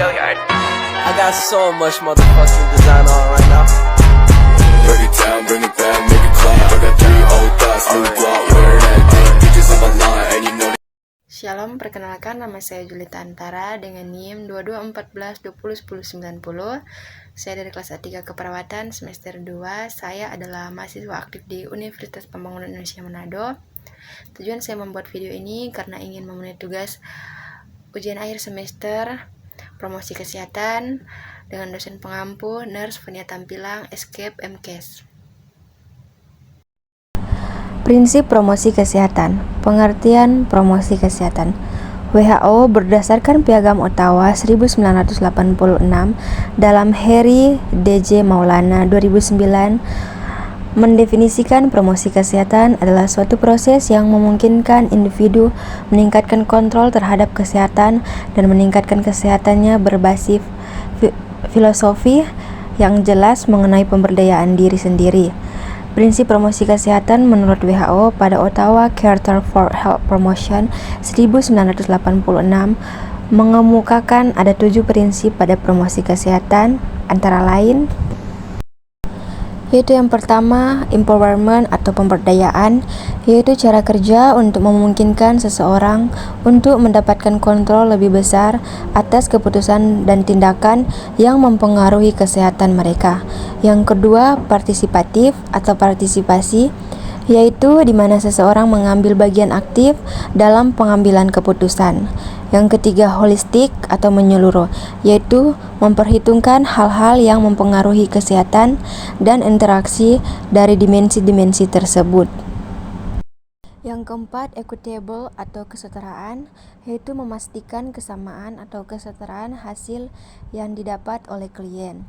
I got so much motherfucking design on right now. Break it down, bring it back, make it clap. I got 3 old thoughts, new block, where that thing. Bitches on my line, and you know. Shalom, perkenalkan nama saya Julita Antara dengan NIM 2214201090. Saya dari kelas A3 Keperawatan semester 2. Saya adalah mahasiswa aktif di Universitas Pembangunan Indonesia Manado. Tujuan saya membuat video ini karena ingin memenuhi tugas ujian akhir semester promosi kesehatan dengan dosen pengampu Nurse Venia Tampilang, Escape MKes. Prinsip promosi kesehatan. Pengertian promosi kesehatan. WHO berdasarkan Piagam Ottawa 1986 dalam Harry D.J. Maulana 2009 mendefinisikan promosi kesehatan adalah suatu proses yang memungkinkan individu meningkatkan kontrol terhadap kesehatan dan meningkatkan kesehatannya berbasis filosofi yang jelas mengenai pemberdayaan diri sendiri. Prinsip promosi kesehatan menurut WHO pada Ottawa Charter for Health Promotion 1986 mengemukakan ada 7 prinsip pada promosi kesehatan, antara lain yaitu yang pertama, empowerment atau pemberdayaan, yaitu cara kerja untuk memungkinkan seseorang untuk mendapatkan kontrol lebih besar atas keputusan dan tindakan yang mempengaruhi kesehatan mereka. Yang kedua, partisipatif atau partisipasi, yaitu di mana seseorang mengambil bagian aktif dalam pengambilan keputusan. Yang ketiga, holistik atau menyeluruh, yaitu memperhitungkan hal-hal yang mempengaruhi kesehatan dan interaksi dari dimensi-dimensi tersebut. Yang keempat, equitable atau kesetaraan, yaitu memastikan kesamaan atau kesetaraan hasil yang didapat oleh klien.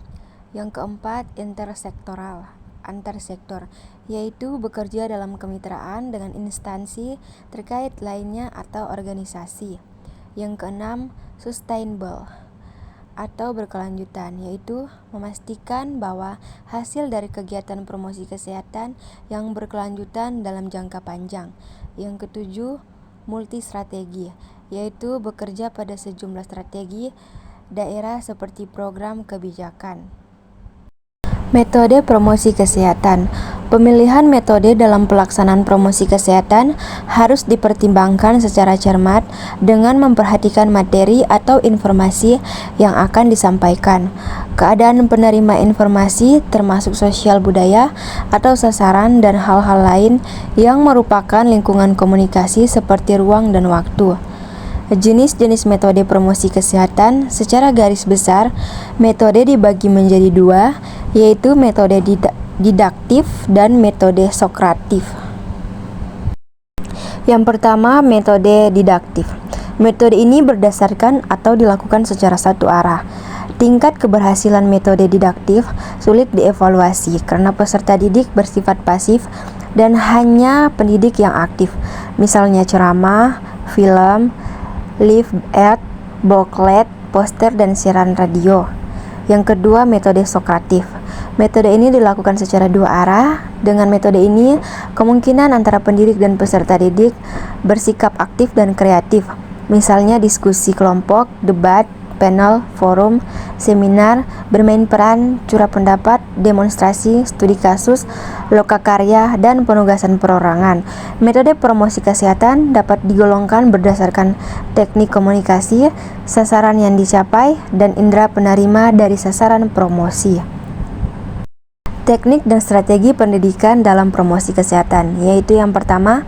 Yang keempat, intersektoral, antar sektor, yaitu bekerja dalam kemitraan dengan instansi terkait lainnya atau organisasi. Yang keenam, sustainable atau berkelanjutan, yaitu memastikan bahwa hasil dari kegiatan promosi kesehatan yang berkelanjutan dalam jangka panjang. Yang ketujuh, multi-strategi, yaitu bekerja pada sejumlah strategi daerah seperti program kebijakan. Metode promosi kesehatan. Pemilihan metode dalam pelaksanaan promosi kesehatan harus dipertimbangkan secara cermat dengan memperhatikan materi atau informasi yang akan disampaikan, keadaan penerima informasi termasuk sosial budaya atau sasaran dan hal-hal lain yang merupakan lingkungan komunikasi seperti ruang dan waktu. Jenis-jenis metode promosi kesehatan secara garis besar, metode dibagi menjadi 2, yaitu metode didaktif dan metode sokratif. Yang pertama, metode didaktif. Metode ini berdasarkan atau dilakukan secara satu arah. Tingkat keberhasilan metode didaktif sulit dievaluasi karena peserta didik bersifat pasif dan hanya pendidik yang aktif. Misalnya ceramah, film, live ad, booklet, poster, dan siaran radio. Yang kedua, metode sokratif. Metode ini dilakukan secara 2 arah. Dengan metode ini, kemungkinan antara pendidik dan peserta didik bersikap aktif dan kreatif. Misalnya diskusi kelompok, debat, panel, forum, seminar, bermain peran, curah pendapat, demonstrasi, studi kasus, lokakarya, dan penugasan perorangan. Metode promosi kesehatan dapat digolongkan berdasarkan teknik komunikasi, sasaran yang dicapai, dan indera penerima dari sasaran promosi. Teknik dan strategi pendidikan dalam promosi kesehatan, yaitu yang pertama,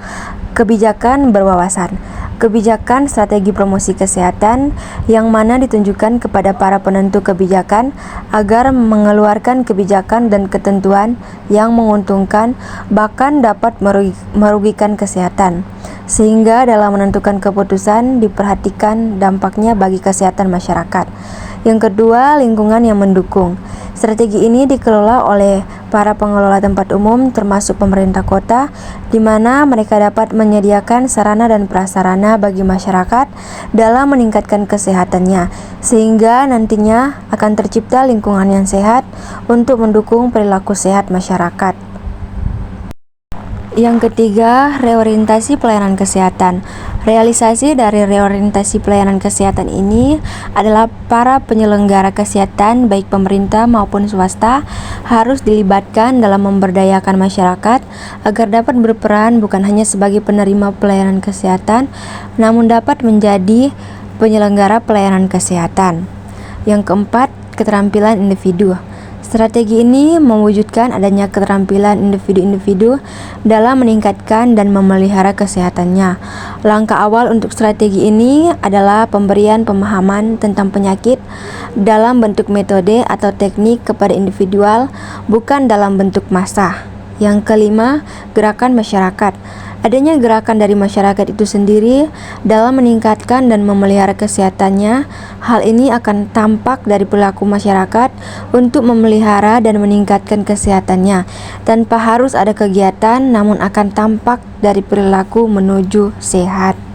kebijakan berwawasan. Kebijakan strategi promosi kesehatan yang mana ditunjukkan kepada para penentu kebijakan agar mengeluarkan kebijakan dan ketentuan yang menguntungkan bahkan dapat merugikan kesehatan, sehingga dalam menentukan keputusan diperhatikan dampaknya bagi kesehatan masyarakat. Yang kedua, lingkungan yang mendukung. Strategi ini dikelola oleh para pengelola tempat umum termasuk pemerintah kota, di mana mereka dapat menyediakan sarana dan prasarana bagi masyarakat dalam meningkatkan kesehatannya, sehingga nantinya akan tercipta lingkungan yang sehat untuk mendukung perilaku sehat masyarakat. Yang ketiga, reorientasi pelayanan kesehatan. Realisasi dari reorientasi pelayanan kesehatan ini adalah para penyelenggara kesehatan baik pemerintah maupun swasta harus dilibatkan dalam memberdayakan masyarakat agar dapat berperan bukan hanya sebagai penerima pelayanan kesehatan, namun dapat menjadi penyelenggara pelayanan kesehatan. Yang keempat, keterampilan individu. Strategi ini mewujudkan adanya keterampilan individu-individu dalam meningkatkan dan memelihara kesehatannya. Langkah awal untuk strategi ini adalah pemberian pemahaman tentang penyakit dalam bentuk metode atau teknik kepada individual, bukan dalam bentuk massa. Yang kelima, gerakan masyarakat. Adanya gerakan dari masyarakat itu sendiri dalam meningkatkan dan memelihara kesehatannya. Hal ini akan tampak dari perilaku masyarakat untuk memelihara dan meningkatkan kesehatannya. Tanpa harus ada kegiatan, namun akan tampak dari perilaku menuju sehat.